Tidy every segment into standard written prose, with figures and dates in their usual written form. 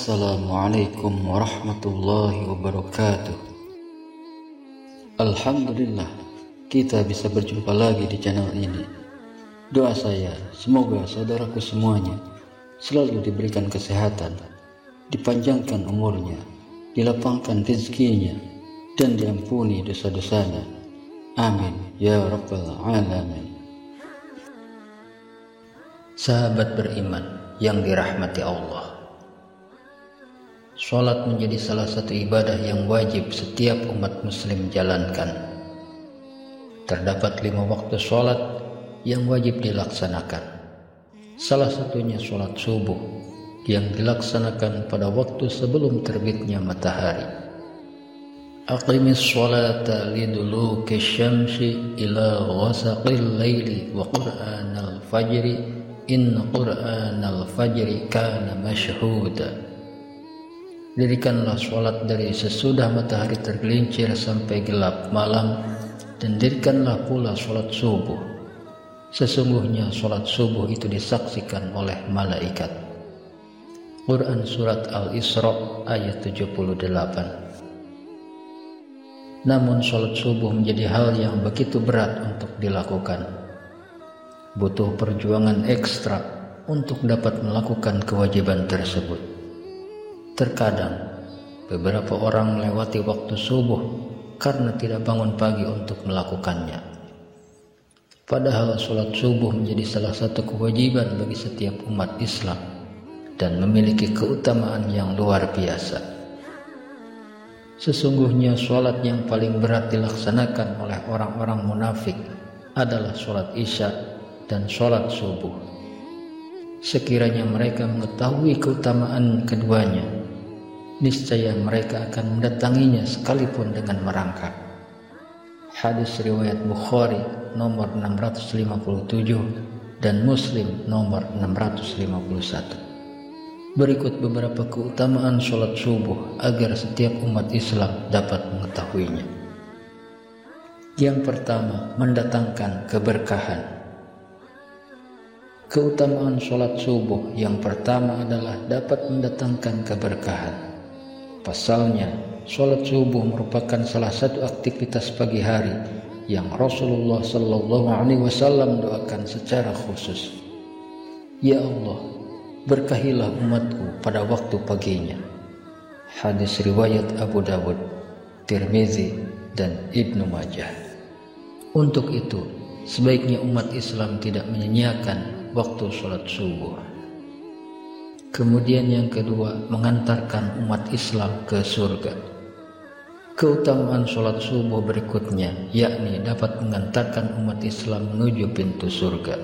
Assalamualaikum warahmatullahi wabarakatuh. Alhamdulillah, kita bisa berjumpa lagi di channel ini. Doa saya, semoga saudaraku semuanya selalu diberikan kesehatan, dipanjangkan umurnya, dilapangkan rezekinya, dan diampuni dosa-dosanya. Amin ya rabbal alamin. Sahabat beriman yang dirahmati Allah, sholat menjadi salah satu ibadah yang wajib setiap umat muslim jalankan. Terdapat 5 waktu sholat yang wajib dilaksanakan. Salah satunya sholat subuh yang dilaksanakan pada waktu sebelum terbitnya matahari. Aqimis sholata liduluki syamsi ila ghasaqil laili wa qur'anal fajri inna qur'anal fajri kana mashhuda. Dirikanlah sholat dari sesudah matahari tergelincir sampai gelap malam, dan dirikanlah pula sholat subuh. Sesungguhnya sholat subuh itu disaksikan oleh malaikat. Quran Surat Al-Isra ayat 78. Namun sholat subuh menjadi hal yang begitu berat untuk dilakukan. Butuh perjuangan ekstra untuk dapat melakukan kewajiban tersebut. Terkadang beberapa orang melewati waktu subuh karena tidak bangun pagi untuk melakukannya. Padahal sholat subuh menjadi salah satu kewajiban bagi setiap umat Islam dan memiliki keutamaan yang luar biasa. Sesungguhnya sholat yang paling berat dilaksanakan oleh orang-orang munafik adalah sholat isya dan sholat subuh. Sekiranya mereka mengetahui keutamaan keduanya, niscaya mereka akan mendatanginya sekalipun dengan merangkak. Hadis riwayat Bukhari nomor 657 dan Muslim nomor 651. Berikut beberapa keutamaan sholat subuh agar setiap umat Islam dapat mengetahuinya. Yang pertama, mendatangkan keberkahan. Keutamaan sholat subuh yang pertama adalah dapat mendatangkan keberkahan. Pasalnya, sholat subuh merupakan salah satu aktivitas pagi hari yang Rasulullah SAW doakan secara khusus. Ya Allah, berkahilah umatku pada waktu paginya. Hadis riwayat Abu Dawud, Tirmizi, dan Ibnu Majah. Untuk itu, sebaiknya umat Islam tidak menyia-nyiakan waktu sholat subuh. Kemudian yang kedua, mengantarkan umat Islam ke surga. Keutamaan sholat subuh berikutnya, yakni dapat mengantarkan umat Islam menuju pintu surga.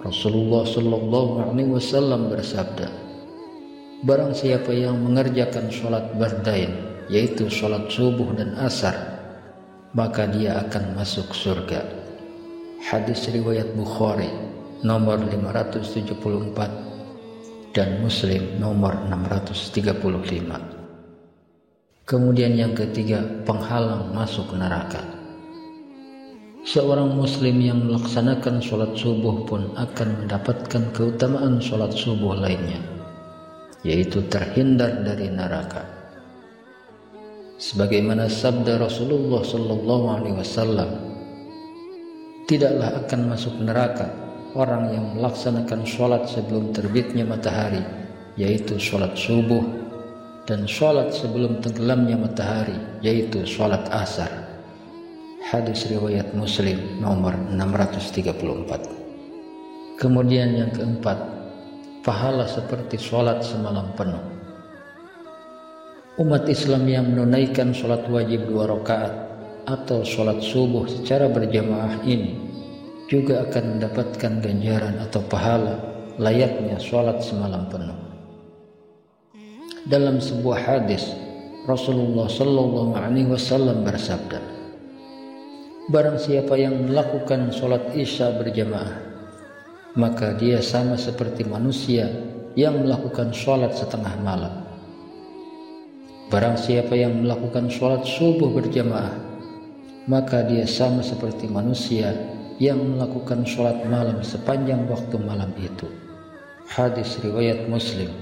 Rasulullah SAW bersabda, barang siapa yang mengerjakan sholat bardain, yaitu sholat subuh dan asar, maka dia akan masuk surga. Hadis riwayat Bukhari nomor 574 dan Muslim nomor 635. Kemudian yang ketiga, penghalang masuk neraka. Seorang muslim yang melaksanakan sholat subuh pun akan mendapatkan keutamaan sholat subuh lainnya, yaitu terhindar dari neraka. Sebagaimana sabda Rasulullah SAW, tidaklah akan masuk neraka orang yang melaksanakan sholat sebelum terbitnya matahari, yaitu sholat subuh, dan sholat sebelum tenggelamnya matahari, yaitu sholat asar. Hadis riwayat Muslim nomor 634. Kemudian yang keempat, pahala seperti sholat semalam penuh. Umat Islam yang menunaikan sholat wajib 2 rakaat atau sholat subuh secara berjamaah ini juga akan mendapatkan ganjaran atau pahala layaknya sholat semalam penuh. Dalam sebuah hadis, Rasulullah SAW bersabda, barang siapa yang melakukan sholat isya berjamaah, maka dia sama seperti manusia yang melakukan sholat setengah malam. Barang siapa yang melakukan sholat subuh berjamaah, maka dia sama seperti manusia yang melakukan sholat malam sepanjang waktu malam itu. Hadis riwayat Muslim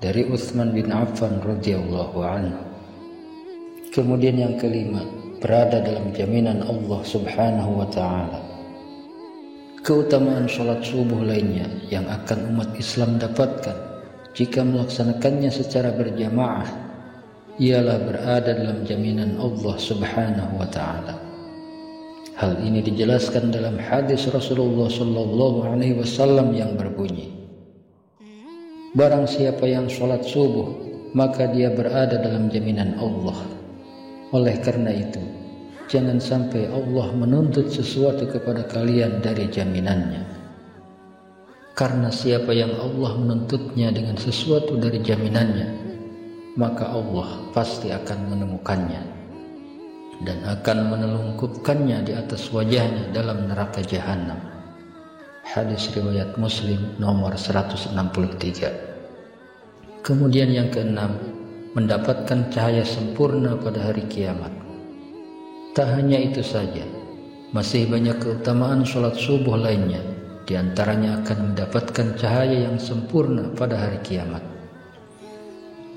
dari Utsman bin Affan radhiyallahu anhu. Kemudian yang kelima, berada dalam jaminan Allah subhanahu wa ta'ala. Keutamaan sholat subuh lainnya yang akan umat Islam dapatkan jika melaksanakannya secara berjamaah ialah berada dalam jaminan Allah subhanahu wa ta'ala. Hal ini dijelaskan dalam hadis Rasulullah sallallahu alaihi wasallam yang berbunyi, barang siapa yang sholat subuh maka dia berada dalam jaminan Allah. Oleh karena itu, jangan sampai Allah menuntut sesuatu kepada kalian dari jaminannya. Karena siapa yang Allah menuntutnya dengan sesuatu dari jaminannya, maka Allah pasti akan menemukannya dan akan menelungkupkannya di atas wajahnya dalam neraka jahanam. Hadis riwayat Muslim nomor 163. Kemudian yang keenam, mendapatkan cahaya sempurna pada hari kiamat. Tak hanya itu saja, masih banyak keutamaan sholat subuh lainnya, diantaranya akan mendapatkan cahaya yang sempurna pada hari kiamat.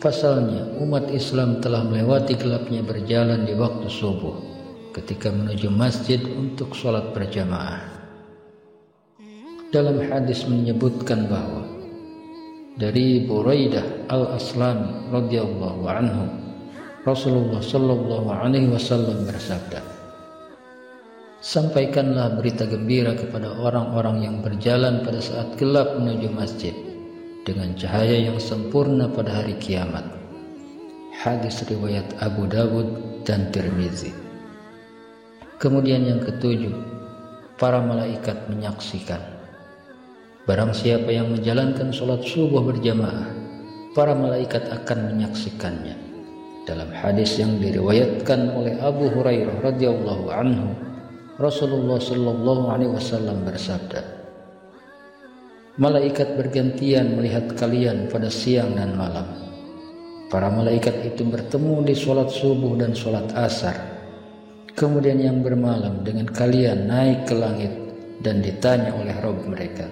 Pasalnya, umat Islam telah melewati gelapnya berjalan di waktu subuh ketika menuju masjid untuk sholat berjamaah. Dalam hadis menyebutkan bahwa dari Buraidah al-Aslami radhiyallahu anhu, Rasulullah sallallahu alaihi wasallam bersabda, sampaikanlah berita gembira kepada orang-orang yang berjalan pada saat gelap menuju masjid dengan cahaya yang sempurna pada hari kiamat. Hadis riwayat Abu Dawud dan Tirmizi. Kemudian yang ketujuh, para malaikat menyaksikan. Barang siapa yang menjalankan sholat subuh berjamaah, para malaikat akan menyaksikannya. Dalam hadis yang diriwayatkan oleh Abu Hurairah radhiyallahu anhu, Rasulullah sallallahu alaihi wasallam bersabda, malaikat bergantian melihat kalian pada siang dan malam. Para malaikat itu bertemu di sholat subuh dan sholat asar. Kemudian yang bermalam dengan kalian naik ke langit dan ditanya oleh Rabb mereka,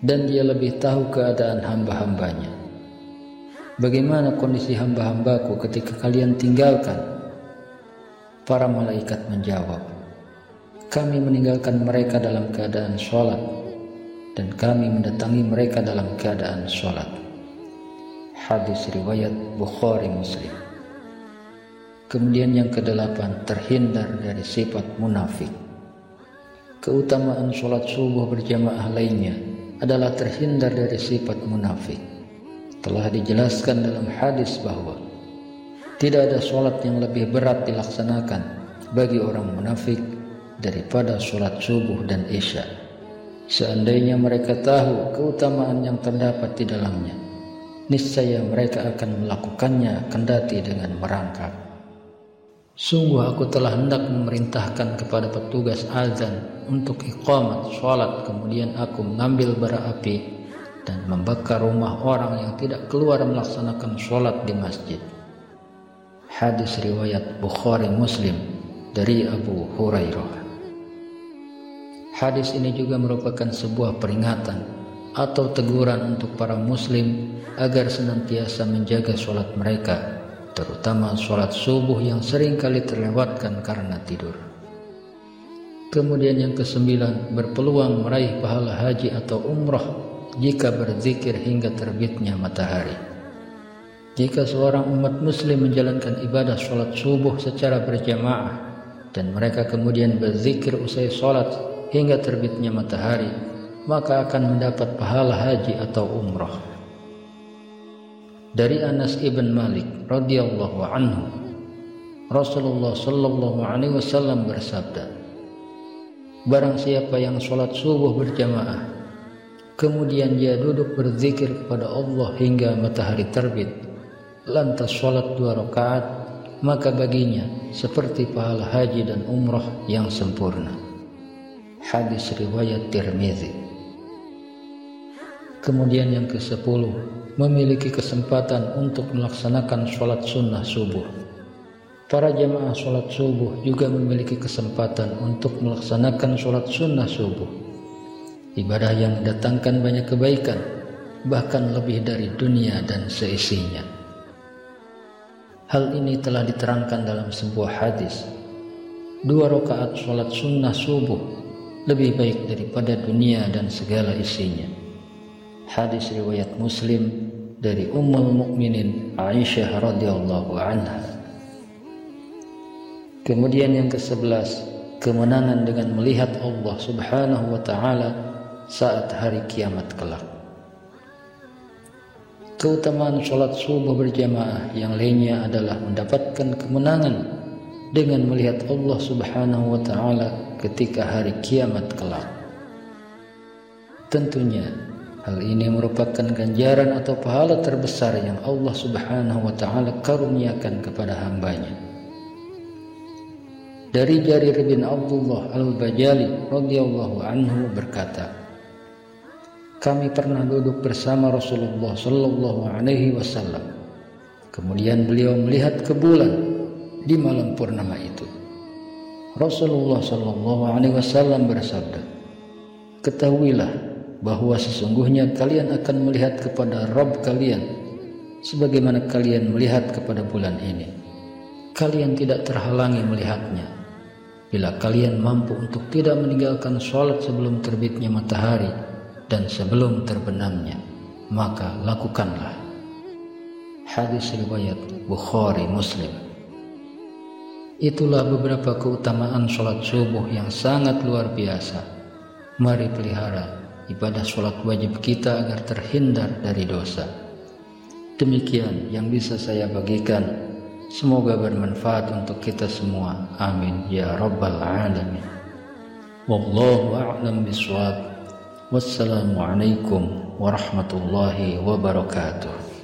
dan dia lebih tahu keadaan hamba-hambanya. Bagaimana kondisi hamba-hambaku ketika kalian tinggalkan? Para malaikat menjawab, kami meninggalkan mereka dalam keadaan sholat, dan kami mendatangi mereka dalam keadaan sholat. Hadis riwayat Bukhari Muslim. Kemudian yang kedelapan, terhindar dari sifat munafik. Keutamaan sholat subuh berjamaah lainnya adalah terhindar dari sifat munafik. Telah dijelaskan dalam hadis bahwa tidak ada sholat yang lebih berat dilaksanakan bagi orang munafik daripada sholat subuh dan isya. Seandainya mereka tahu keutamaan yang terdapat di dalamnya, niscaya mereka akan melakukannya kendati dengan merangkak. Sungguh aku telah hendak memerintahkan kepada petugas azan untuk iqamat sholat, kemudian aku mengambil bara api dan membakar rumah orang yang tidak keluar melaksanakan sholat di masjid. Hadis riwayat Bukhari Muslim dari Abu Hurairah. Hadis ini juga merupakan sebuah peringatan atau teguran untuk para muslim agar senantiasa menjaga sholat mereka, terutama sholat subuh yang sering kali terlewatkan karena tidur. Kemudian yang kesembilan, berpeluang meraih pahala haji atau umrah jika berzikir hingga terbitnya matahari. Jika seorang umat muslim menjalankan ibadah sholat subuh secara berjamaah dan mereka kemudian berzikir usai sholat hingga terbitnya matahari, maka akan mendapat pahala haji atau umrah. Dari Anas ibn Malik radhiyallahu anhu, Rasulullah sallallahu alaihi wasallam bersabda, barang siapa yang sholat subuh berjamaah, kemudian dia duduk berzikir kepada Allah hingga matahari terbit, lantas sholat 2 rakaat, maka baginya seperti pahala haji dan umrah yang sempurna. Hadis riwayat Tirmizi. Kemudian yang ke-10, memiliki kesempatan untuk melaksanakan sholat sunnah subuh. Para jamaah sholat subuh juga memiliki kesempatan untuk melaksanakan sholat sunnah subuh, ibadah yang mendatangkan banyak kebaikan bahkan lebih dari dunia dan seisinya. Hal ini telah diterangkan dalam sebuah hadis. 2 rakaat sholat sunnah subuh lebih baik daripada dunia dan segala isinya. Hadis riwayat Muslim dari Ummul Mukminin Aisyah radhiyallahu anha. Kemudian yang ke-11, kemenangan dengan melihat Allah Subhanahu wa taala saat hari kiamat kelak. Keutamaan sholat subuh berjamaah yang lainnya adalah mendapatkan kemenangan dengan melihat Allah Subhanahu wa taala ketika hari kiamat kelak. Tentunya hal ini merupakan ganjaran atau pahala terbesar yang Allah Subhanahu wa taala karuniakan kepada hambanya. Dari Jarir bin Abdullah Al-Bajali radhiyallahu anhu berkata, kami pernah duduk bersama Rasulullah sallallahu alaihi wasallam. Kemudian beliau melihat ke bulan di malam purnama itu. Rasulullah sallallahu alaihi wasallam bersabda, ketahuilah bahwa sesungguhnya kalian akan melihat kepada Rabb kalian sebagaimana kalian melihat kepada bulan ini. Kalian tidak terhalangi melihatnya. Bila kalian mampu untuk tidak meninggalkan sholat sebelum terbitnya matahari dan sebelum terbenamnya, maka lakukanlah. Hadis riwayat Bukhari Muslim. Itulah beberapa keutamaan sholat subuh yang sangat luar biasa. Mari pelihara ibadah sholat wajib kita agar terhindar dari dosa. Demikian yang bisa saya bagikan. Semoga bermanfaat untuk kita semua. Amin ya rabbal alamin. Wallahu a'lam bishawab. Wassalamualaikum warahmatullahi wabarakatuh.